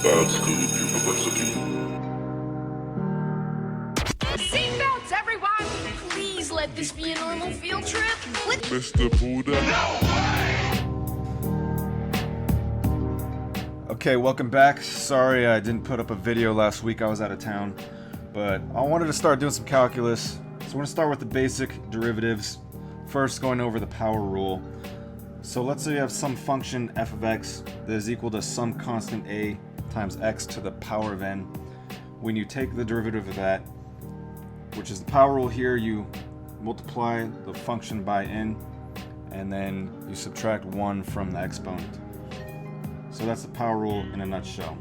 That's good university. Seatbelts, everyone! Please let this be a normal field trip. Mr. Buddha. Okay, welcome back. Sorry I didn't put up a video last week, I was out of town. But I wanted to start doing some calculus. So we're going to start with the basic derivatives. First, going over the power rule. So let's say you have some function f of x that is equal to some constant a times x to the power of n. When you take the derivative of that, which is the power rule here, you multiply the function by n, and then you subtract 1 from the exponent. So that's the power rule in a nutshell.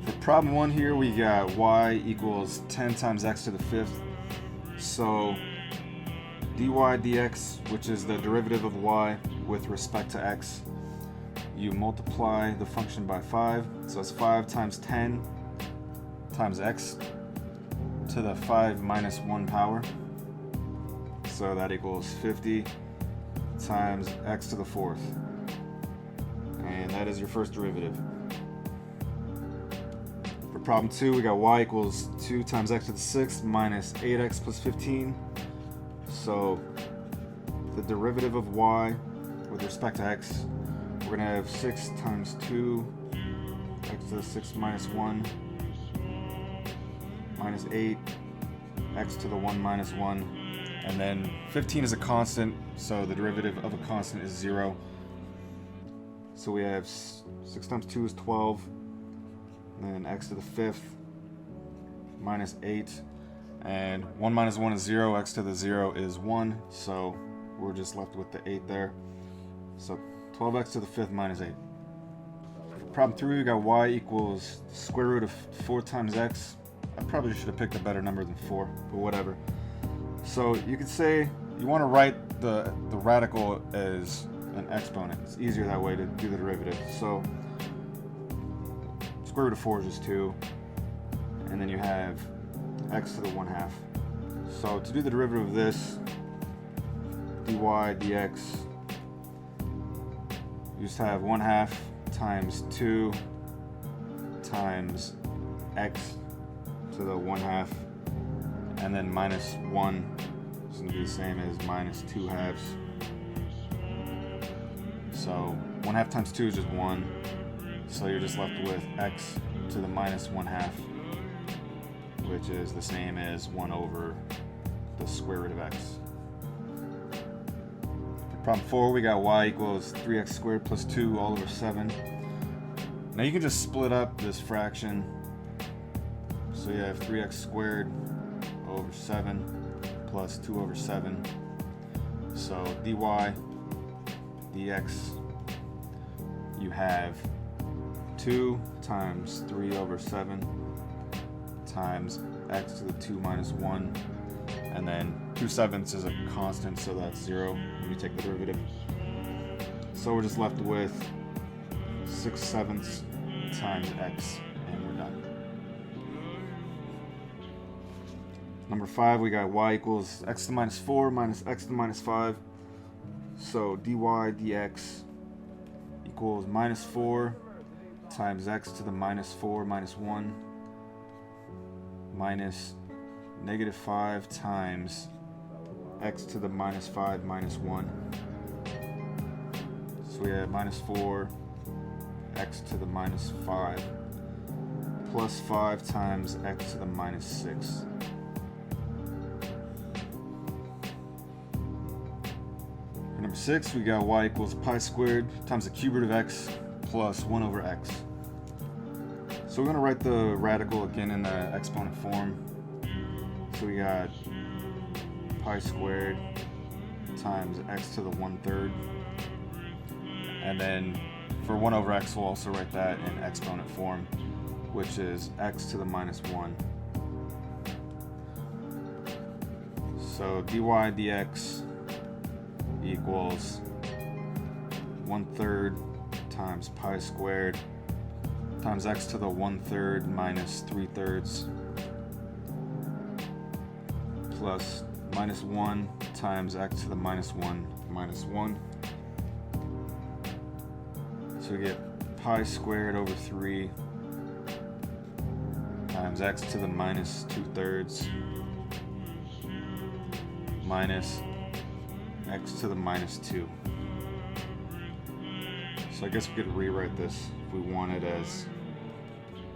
For problem 1 here, we got y equals 10 times x to the 5th. So dy dx, which is the derivative of y with respect to x, you multiply the function by 5. So it's 5 times 10 times x to the 5 minus 1 power. So that equals 50 times x to the 4th. And that is your first derivative. For problem 2, we got y equals 2 times x to the 6th minus 8x plus 15. So the derivative of y with respect to x, we're going to have 6 times 2, x to the 6th minus 1, minus 8, x to the 1 minus 1, and then 15 is a constant, so the derivative of a constant is 0. So we have 6 times 2 is 12, and then x to the 5th minus 8, and 1 minus 1 is 0, x to the 0 is 1, so we're just left with the 8 there. So 12x to the 5th minus 8. For problem 3, we got y equals the square root of 4 times x. I probably should have picked a better number than 4, but whatever. So you could say you want to write the radical as an exponent. It's easier that way to do the derivative. So square root of 4 is just 2, and then you have x to the 1/2. So to do the derivative of this, dy dx, you just have 1/2 times 2 times x to the 1/2, and then minus 1 is going to be the same as minus 2/2. So 1/2 times 2 is just 1, so you're just left with x to the minus 1/2, which is the same as 1 over the square root of x. For problem 4, we got y equals 3x squared plus 2 all over 7. Now you can just split up this fraction. So you have 3x squared over 7 plus 2 over 7. So dy dx, you have 2 times 3 over 7 times x to the 2 minus 1, and then 2/7 is a constant, so that's 0 when you take the derivative. So we're just left with 6/7 times x, and we're done. Number 5, we got y equals x to the minus 4 minus x to the minus 5. So dy dx equals minus 4 times x to the minus 4 minus 1 minus negative 5 times x to the minus 5 minus 1. So we have minus 4 x to the minus 5 plus 5 times x to the minus 6. For number 6, we got y equals pi squared times the cube root of x plus 1 over x. So we're going to write the radical again in the exponent form. So we got pi squared times x to the 1/3. And then for 1 over x, we'll also write that in exponent form, which is x to the minus 1. So dy dx equals 1/3 times pi squared times x to the 1/3 minus 3/3 plus minus 1 times x to the minus 1 minus 1. So we get pi squared over 3 times x to the minus 2/3 minus x to the minus 2. So I guess we could rewrite this if we wanted as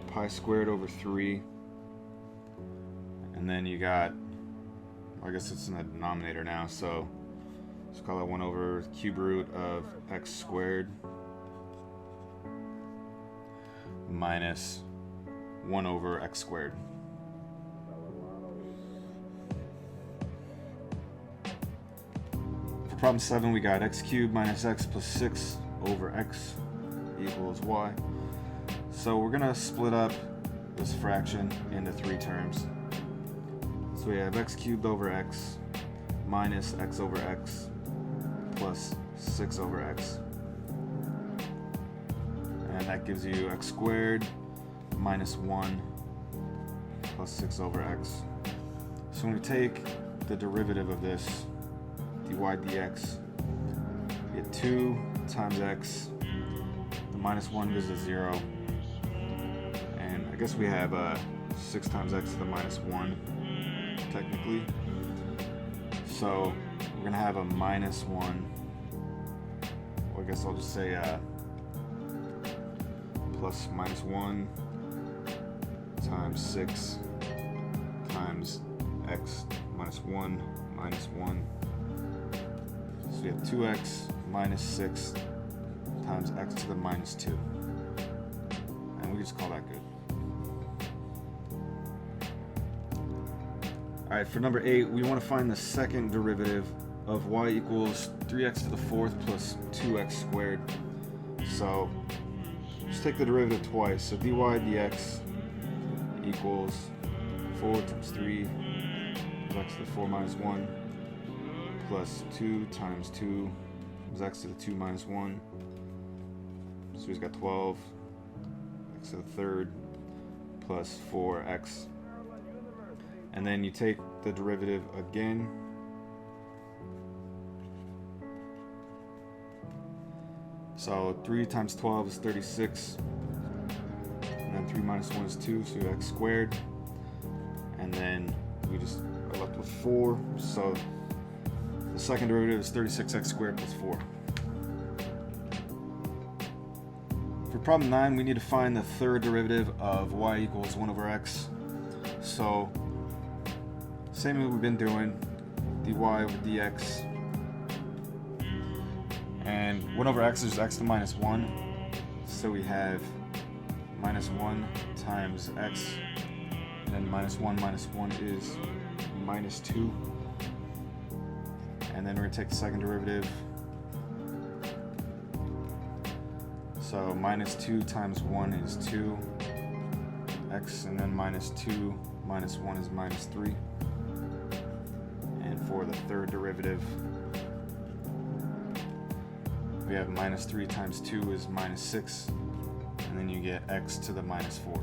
pi squared over 3, and then you got, I guess it's in the denominator now, so let's call it 1 over cube root of x squared minus 1 over x squared. For problem 7, we got x cubed minus x plus 6 over x equals y. So we're going to split up this fraction into 3 terms. So we have x cubed over x minus x over x plus 6 over x. And that gives you x squared minus 1 plus 6 over x. So when we take the derivative of this, dy dx, we get 2 times x, the minus 1 goes to 0, and I guess we have 6 times x to the minus 1, technically. So we're going to have a minus 1, or I guess I'll just say plus minus 1 times 6 times x minus 1 minus 1. So we have 2x minus 6 times x to the minus 2. And we just call that good. Alright, for number 8, we want to find the second derivative of y equals 3x to the 4th plus 2x squared. So just take the derivative twice. So dy dx equals 4 times 3 is x to the 4 minus 1 plus 2 times 2 is x to the 2 minus 1. So we've got 12 x to the 3rd plus 4x. And then you take the derivative again. So 3 times 12 is 36. And then 3 minus 1 is 2, so we have x squared. And then we just are left with 4. So the second derivative is 36x squared plus 4. For problem 9, we need to find the third derivative of y equals 1 over x. So same as we've been doing, dy over dx. And 1 over x is x to the minus 1. So we have minus 1 times x. And then minus 1 is minus 2. And then we're going to take the second derivative. So minus 2 times 1 is 2. X, and then minus 2 minus 1 is minus 3. And for the third derivative, we have minus 3 times 2 is minus 6. And then you get x to the minus 4.